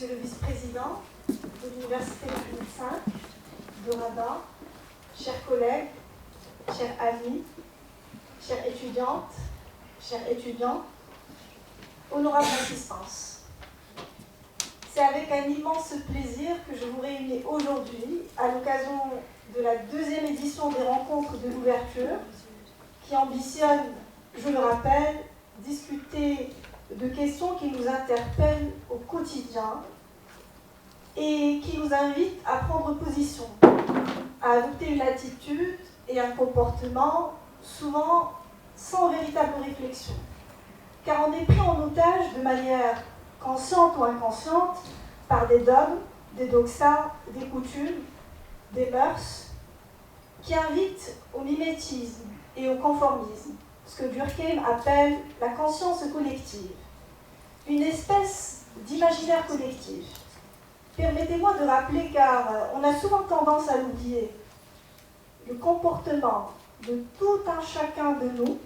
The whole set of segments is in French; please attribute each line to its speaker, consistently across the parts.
Speaker 1: Monsieur le vice-président de l'Université de Tunis 5 de Rabat, chers collègues, chers amis, chères étudiantes, chers étudiants, honorable assistance. C'est avec un immense plaisir que je vous réunis aujourd'hui à l'occasion de la deuxième édition des rencontres de l'ouverture qui ambitionne, je le rappelle, discuter de questions qui nous interpellent au quotidien et qui nous invitent à prendre position, à adopter une attitude et un comportement souvent sans véritable réflexion. Car on est pris en otage de manière consciente ou inconsciente par des dogmes, des doxas, des coutumes, des mœurs qui invitent au mimétisme et au conformisme, ce que Durkheim appelle la conscience collective, une espèce d'imaginaire collectif. Permettez-moi de rappeler, car on a souvent tendance à l'oublier, le comportement de tout un chacun de nous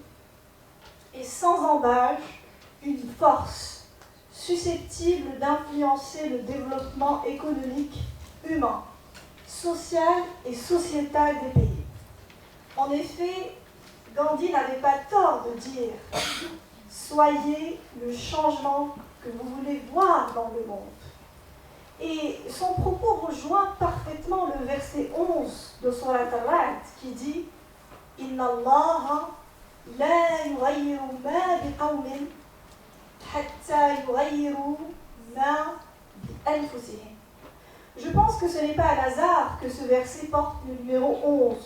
Speaker 1: est sans embâche une force susceptible d'influencer le développement économique, humain, social et sociétal des pays. En effet, Gandhi n'avait pas tort de dire « Soyez le changement que vous voulez voir dans le monde ». Et son propos rejoint parfaitement le verset 11 de Surat Ar-Ra'd qui dit « Inna Allah la yughayyiru ma biqawmin hatta yughayyiru ma bi-anfusihim ». Je pense que ce n'est pas un hasard que ce verset porte le numéro 11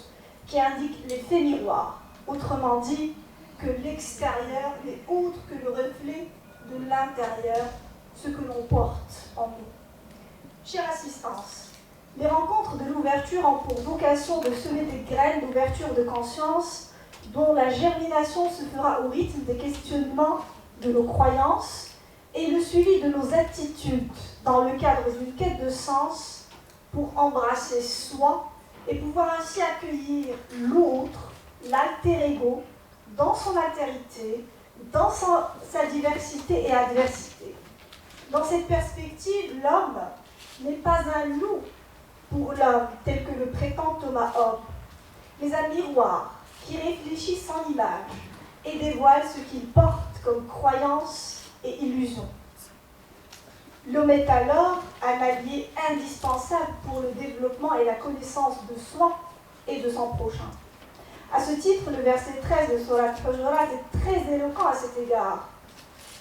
Speaker 1: qui indique l'effet miroir. Autrement dit, que l'extérieur n'est autre que le reflet de l'intérieur, ce que l'on porte en nous. Chère assistance, les rencontres de l'ouverture ont pour vocation de semer des graines d'ouverture de conscience dont la germination se fera au rythme des questionnements de nos croyances et le suivi de nos attitudes dans le cadre d'une quête de sens pour embrasser soi et pouvoir ainsi accueillir l'autre, l'alter ego, dans son altérité, dans sa diversité et adversité. Dans cette perspective, l'homme n'est pas un loup pour l'homme tel que le prétend Thomas Hobbes, mais un miroir qui réfléchit sans image et dévoile ce qu'il porte comme croyance et illusion. L'homme est alors un allié indispensable pour le développement et la connaissance de soi et de son prochain. À ce titre, le verset 13 de Surat Hujurat est très éloquent à cet égard.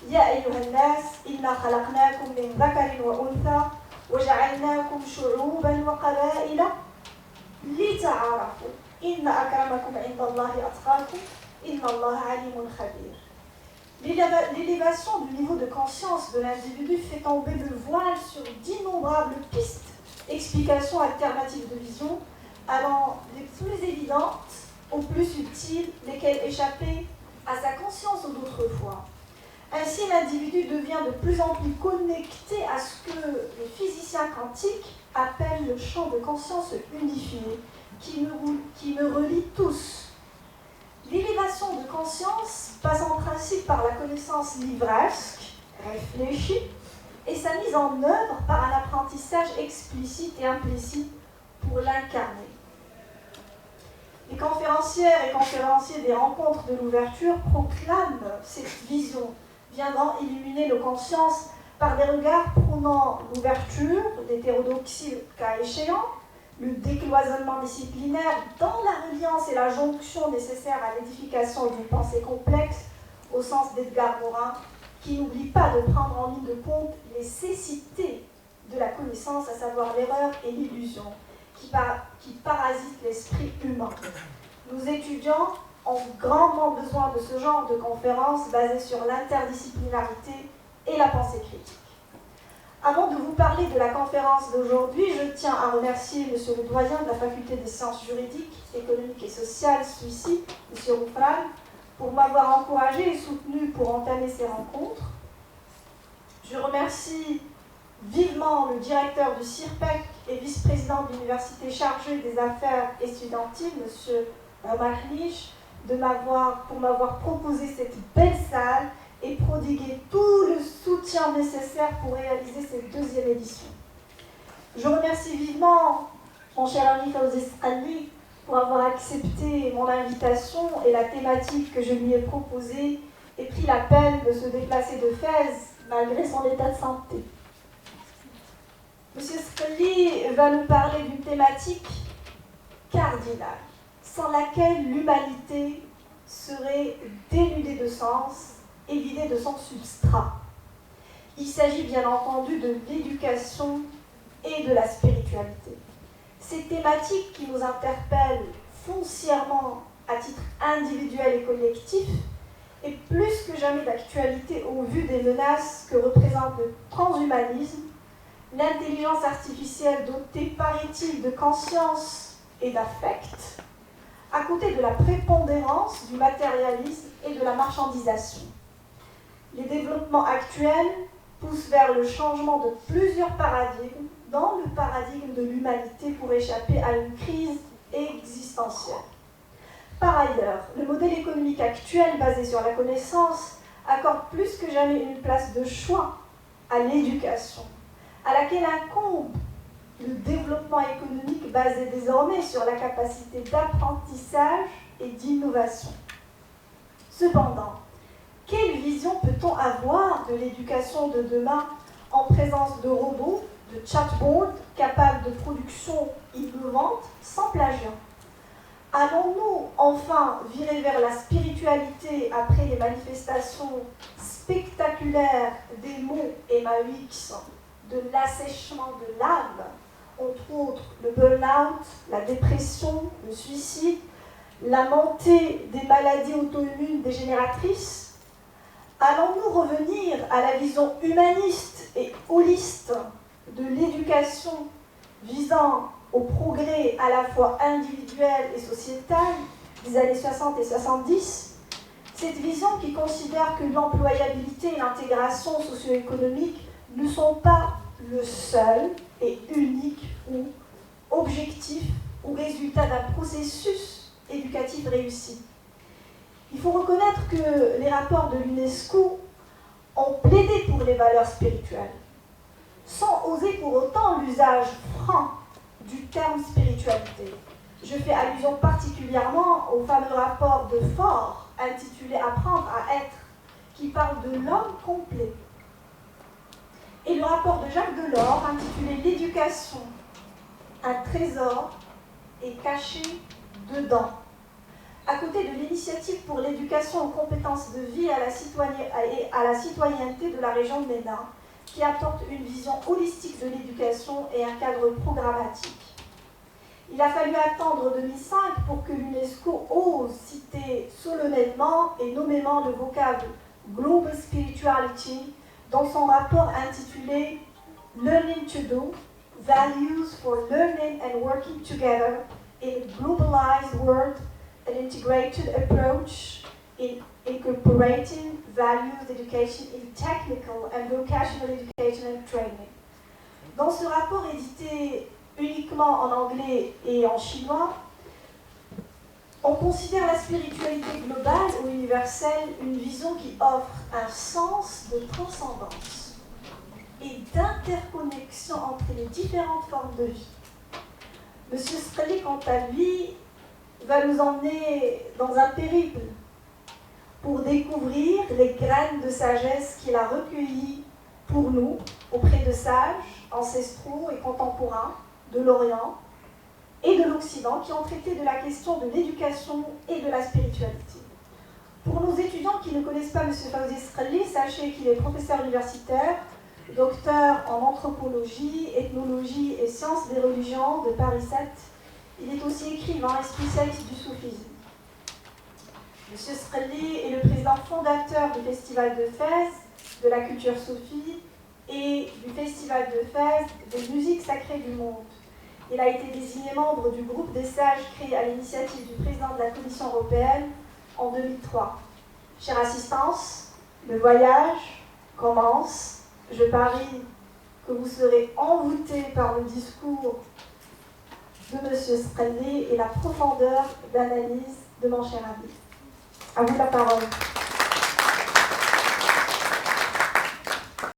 Speaker 1: Ya ayyuhan nas, inna khalaqnakum min dhakarin wa untha wa ja'alnakum shu'uban wa qaba'ila lita'arafu inna akramakum 'inda Allahi atqakum inna Allaha 'alimun khabir. L'élévation du niveau de conscience de l'individu fait tomber le voile sur d'innombrables pistes, explications alternatives de vision, allant des plus évidentes aux plus subtiles, lesquelles échappaient à sa conscience d'autrefois. Ainsi, l'individu devient de plus en plus connecté à ce que les physiciens quantiques appellent le champ de conscience unifié, qui me relie tous. L'élévation de conscience passe en principe par la connaissance livresque, réfléchie, et sa mise en œuvre par un apprentissage explicite et implicite pour l'incarner. Les conférencières et conférenciers des rencontres de l'ouverture proclament cette vision, viendant illuminer nos consciences par des regards prônant l'ouverture, l'hétérodoxie cas échéant, le décloisonnement disciplinaire dans la reliance et la jonction nécessaires à l'édification d'une pensée complexe, au sens d'Edgar Morin, qui n'oublie pas de prendre en ligne de compte les cécités de la connaissance, à savoir l'erreur et l'illusion, qui parasitent l'esprit humain. Nos étudiants ont grandement besoin de ce genre de conférences basées sur l'interdisciplinarité et la pensée critique. Avant de vous parler de la conférence d'aujourd'hui, je tiens à remercier Monsieur le doyen de la Faculté des sciences juridiques, économiques et sociales, celui-ci, M. Roufran, pour m'avoir encouragé et soutenu pour entamer ces rencontres. Je remercie vivement le directeur du CIRPEC et vice-président de l'université chargé des affaires estudiantiles, M. Omar Niche, pour m'avoir proposé cette belle salle et prodigué tout le soutien nécessaire pour réaliser cette deuxième édition. Je remercie vivement mon cher ami Fawzi Sqali pour avoir accepté mon invitation et la thématique que je lui ai proposée et pris la peine de se déplacer de Fès malgré son état de santé. Monsieur Sqali va nous parler d'une thématique cardinale, sans laquelle l'humanité serait dénudée de sens et vidée de son substrat. Il s'agit bien entendu de l'éducation et de la spiritualité. Ces thématiques qui nous interpellent foncièrement à titre individuel et collectif est plus que jamais d'actualité au vu des menaces que représente le transhumanisme, l'intelligence artificielle dotée, paraît-il, de conscience et d'affect, à côté de la prépondérance du matérialisme et de la marchandisation. Les développements actuels poussent vers le changement de plusieurs paradigmes dans le paradigme de l'humanité pour échapper à une crise existentielle. Par ailleurs, le modèle économique actuel basé sur la connaissance accorde plus que jamais une place de choix à l'éducation, à laquelle incombe le développement économique basé désormais sur la capacité d'apprentissage et d'innovation. Cependant, quelle vision peut-on avoir de l'éducation de demain en présence de robots, de chatbots capables de production innovante sans plagiat? Allons-nous enfin virer vers la spiritualité après les manifestations spectaculaires des mots MAUX, de l'assèchement de l'âme, entre autres le burn-out, la dépression, le suicide, la montée des maladies auto-immunes dégénératrices? Allons-nous revenir à la vision humaniste et holiste de l'éducation visant au progrès à la fois individuel et sociétal des années 60 et 70, cette vision qui considère que l'employabilité et l'intégration socio-économique ne sont pas le seul et unique ou objectif ou résultat d'un processus éducatif réussi. Il faut reconnaître que les rapports de l'UNESCO ont plaidé pour les valeurs spirituelles, sans oser pour autant l'usage franc du terme spiritualité. Je fais allusion particulièrement au fameux rapport de Faure intitulé « Apprendre à être », qui parle de l'homme complet. Et le rapport de Jacques Delors intitulé « L'éducation, un trésor est caché dedans ». À côté de l'initiative pour l'éducation aux compétences de vie et à la citoyenneté de la région de Ménin, qui apporte une vision holistique de l'éducation et un cadre programmatique. Il a fallu attendre 2005 pour que l'UNESCO ose citer solennellement et nommément le vocable Global Spirituality dans son rapport intitulé Learning to Do, Values for Learning and Working Together in a Globalized World, an Integrated Approach in Incorporating Values Education in Technical and Vocational Education and Training. Dans ce rapport édité uniquement en anglais et en chinois, on considère la spiritualité globale ou universelle une vision qui offre un sens de transcendance et d'interconnexion entre les différentes formes de vie. Monsieur Sqali, quant à lui, va nous emmener dans un périple pour découvrir les graines de sagesse qu'il a recueillies pour nous auprès de sages, ancestraux et contemporains de l'Orient et de l'Occident qui ont traité de la question de l'éducation et de la spiritualité. Pour nos étudiants qui ne connaissent pas M. Fawzi Sqali, sachez qu'il est professeur universitaire, docteur en anthropologie, ethnologie et sciences des religions de Paris 7. Il est aussi écrivain et spécialiste du soufisme. M. Sqali est le président fondateur du Festival de Fès, de la culture soufie et du Festival de Fès des musiques sacrées du monde. Il a été désigné membre du groupe des sages créé à l'initiative du président de la Commission européenne en 2003. Chère assistance, le voyage commence. Je parie que vous serez envoûtés par le discours de M. Sqali et la profondeur d'analyse de mon cher ami. À vous la parole.